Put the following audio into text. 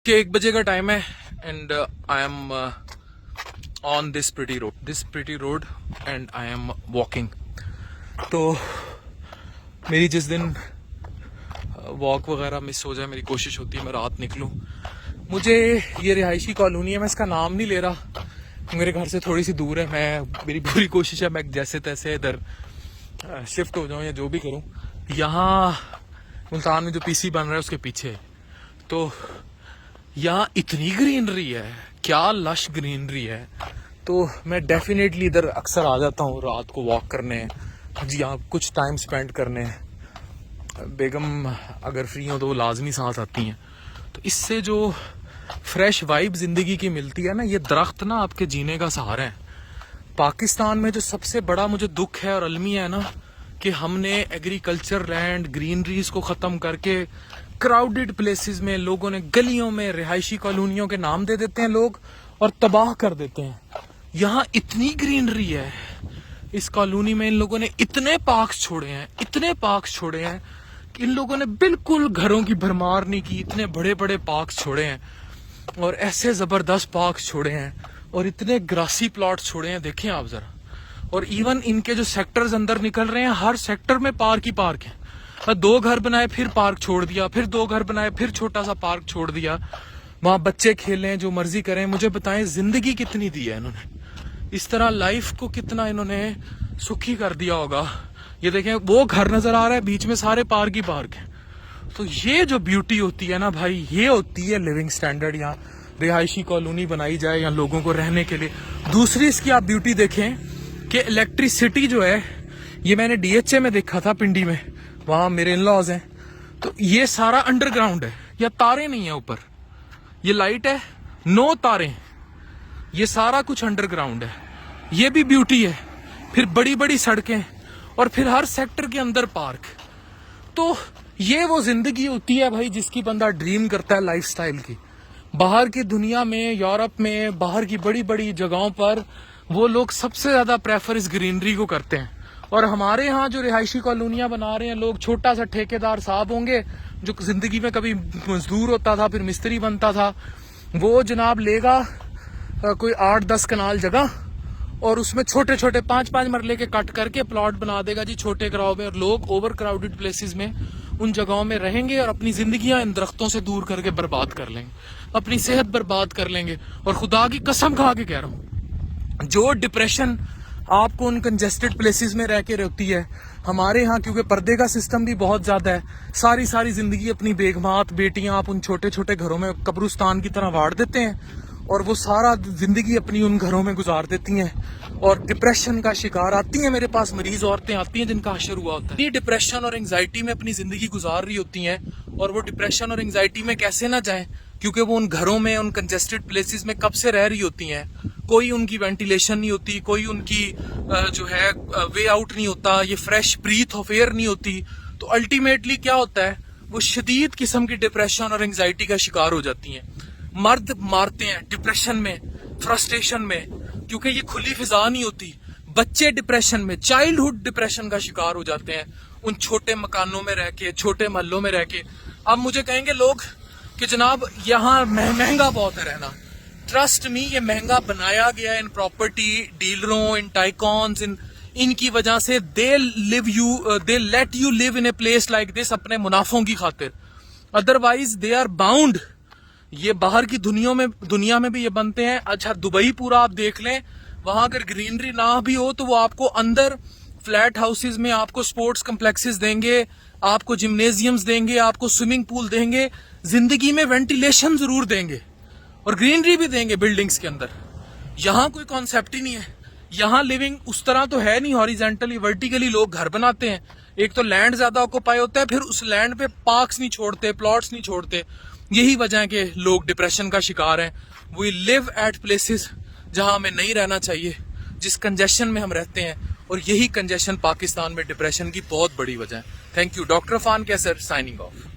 کہ 1 بجے کا ٹائم ہے and I am on this pretty road and I am walking. تو میری جس دن واک وغیرہ مس ہو جائے میری کوشش ہوتی ہے میں رات نکلوں. مجھے یہ رہائشی کالونی ہے, میں اس کا نام نہیں لے رہا, میرے گھر سے تھوڑی سی دور ہے. میری پوری کوشش ہے میں جیسے تیسے ادھر شفٹ ہو جاؤں یا جو بھی کروں. یہاں ملتان میں جو پی سی بن رہا ہے اس کے پیچھے, تو یہاں اتنی گرینری ہے, کیا لش گرینری ہے. تو میں ڈیفینیٹلی ادھر اکثر آ جاتا ہوں رات کو واک کرنے, جی یہاں کچھ ٹائم سپینڈ کرنے. بیگم اگر فری ہوں تو وہ لازمی ساتھ آتی ہیں. تو اس سے جو فریش وائب زندگی کی ملتی ہے نا, یہ درخت نا آپ کے جینے کا سہارا ہے. پاکستان میں جو سب سے بڑا مجھے دکھ ہے اور المیہ ہے نا, کہ ہم نے ایگریکلچر لینڈ گرینریز کو ختم کر کے کراؤڈڈ پلیسز میں لوگوں نے گلیوں میں رہائشی کالونیوں کے نام دے دیتے ہیں لوگ اور تباہ کر دیتے ہیں. یہاں اتنی گرینری ہے اس کالونی میں, ان لوگوں نے اتنے پارکس چھوڑے ہیں کہ ان لوگوں نے بالکل گھروں کی بھرمار نہیں کی. اتنے بڑے بڑے پارکس چھوڑے ہیں اور ایسے زبردست پارکس چھوڑے ہیں اور اتنے گراسی پلاٹ چھوڑے ہیں, دیکھیں آپ ذرا. اور ایون ان کے جو سیکٹرز اندر نکل رہے ہیں, ہر سیکٹر میں پارک ہی پارک ہے. 2 گھر بنائے پھر پارک چھوڑ دیا, پھر 2 گھر بنائے پھر چھوٹا سا پارک چھوڑ دیا. وہاں بچے کھیلیں جو مرضی کریں. مجھے بتائیں زندگی کتنی دی ہے انہوں نے, اس طرح لائف کو کتنا انہوں نے سکھی کر دیا ہوگا. یہ دیکھیں وہ گھر نظر آ رہا ہے, بیچ میں سارے پارک ہی پارک ہیں. تو یہ جو بیوٹی ہوتی ہے نا بھائی, یہ ہوتی ہے لیونگ سٹینڈرڈ. یہاں رہائشی کالونی بنائی جائے یا لوگوں کو رہنے کے لیے. دوسری اس کی آپ بیوٹی دیکھیں کہ الیکٹریسٹی جو ہے, یہ میں نے ڈی ایچ اے میں دیکھا تھا پنڈی میں, وہاں میرے ان لاز ہیں. تو یہ سارا انڈر گراؤنڈ ہے, یا تاریں نہیں ہیں اوپر, یہ لائٹ ہے 9 تاریں, یہ سارا کچھ انڈر گراؤنڈ ہے. یہ بھی بیوٹی ہے. پھر بڑی بڑی سڑکیں اور پھر ہر سیکٹر کے اندر پارک. تو یہ وہ زندگی ہوتی ہے بھائی جس کی بندہ ڈریم کرتا ہے لائف سٹائل کی. باہر کی دنیا میں, یورپ میں, باہر کی بڑی بڑی جگہوں پر وہ لوگ سب سے زیادہ پریفر اس گرینری کو کرتے ہیں. اور ہمارے ہاں جو رہائشی کالونیاں بنا رہے ہیں لوگ, چھوٹا سا ٹھیکیدار صاحب ہوں گے جو زندگی میں کبھی مزدور ہوتا تھا پھر مستری بنتا تھا, وہ جناب لے گا کوئی 8-10 کنال جگہ اور اس میں چھوٹے چھوٹے 5-5 مرلے کے کٹ کر کے پلاٹ بنا دے گا جی چھوٹے کراؤ میں. اور لوگ اوور کراؤڈڈ پلیسز میں ان جگہوں میں رہیں گے اور اپنی زندگیاں ان درختوں سے دور کر کے برباد کر لیں گے, اپنی صحت برباد کر لیں گے. اور خدا کی قسم کھا کے کہہ رہا ہوں, جو ڈپریشن آپ کو ان کنجسٹڈ پلیسز میں رہ کے رکھتی ہے, ہمارے ہاں کیونکہ پردے کا سسٹم بھی بہت زیادہ ہے, ساری زندگی اپنی بیگمات بیٹیاں آپ ان چھوٹے چھوٹے گھروں میں قبرستان کی طرح واڑ دیتے ہیں اور وہ سارا زندگی اپنی ان گھروں میں گزار دیتی ہیں اور ڈپریشن کا شکار آتی ہیں. میرے پاس مریض عورتیں آتی ہیں جن کا حشر ہوا ہوتا ہے, یہ ڈپریشن اور انگزائٹی میں اپنی زندگی گزار رہی ہوتی ہیں. اور وہ ڈپریشن اور انگزائٹی میں کیسے نہ جائیں, کیونکہ وہ ان گھروں میں ان کنجسٹڈ پلیسز میں کب سے رہ رہی ہوتی ہیں. کوئی ان کی وینٹیلیشن نہیں ہوتی, کوئی ان کی جو ہے وے آؤٹ نہیں ہوتا, یہ فریش بریتھ آف ایئر نہیں ہوتی. تو الٹیمیٹلی کیا ہوتا ہے, وہ شدید قسم کی ڈپریشن اور انگزائٹی کا شکار ہو جاتی ہیں. مرد مارتے ہیں ڈپریشن میں, فرسٹریشن میں, کیونکہ یہ کھلی فضا نہیں ہوتی. بچے ڈپریشن میں, چائلڈہڈ ڈپریشن کا شکار ہو جاتے ہیں ان چھوٹے مکانوں میں رہ کے, چھوٹے محلوں میں رہ کے. اب مجھے کہیں گے لوگ کہ جناب یہاں مہنگا بہت ہے رہنا. ٹرسٹ می, یہ مہنگا بنایا گیا ان پراپرٹی ڈیلروں, ان ٹائکونز, ان کی وجہ سے they let you live in a place like this اپنے منافعوں کی خاطر. Otherwise they are bound. یہ باہر کی دنیا میں بھی یہ بنتے ہیں. اچھا دبئی پورا آپ دیکھ لیں, وہاں اگر گرینری نہ بھی ہو تو وہ آپ کو اندر فلیٹ ہاؤسز میں آپ کو سپورٹس کمپلیکسز دیں گے, آپ کو جمنیزیمز دیں گے, آپ کو سوئمنگ پول دیں گے, زندگی میں وینٹیلیشن ضرور دیں گے اور گرینری بھی دیں گے بلڈنگز کے اندر. یہاں کوئی کانسیپٹ ہی نہیں ہے. یہاں لیونگ اس طرح تو ہے نہیں, ہاریزنٹلی ورٹیکلی لوگ گھر بناتے ہیں. ایک تو لینڈ زیادہ آکوپائی ہوتا ہے, پھر اس لینڈ پہ پارکس نہیں چھوڑتے, پلاٹس نہیں چھوڑتے. یہی وجہ ہے کہ لوگ ڈپریشن کا شکار ہیں. وی لیو ایٹ پلیسز جہاں ہمیں نہیں رہنا چاہیے, جس کنجیشن میں ہم رہتے ہیں, اور یہی کنجیشن پاکستان میں ڈپریشن کی بہت بڑی وجہ ہے. Thank you. ڈاکٹر عرفان کیسر سائننگ آف.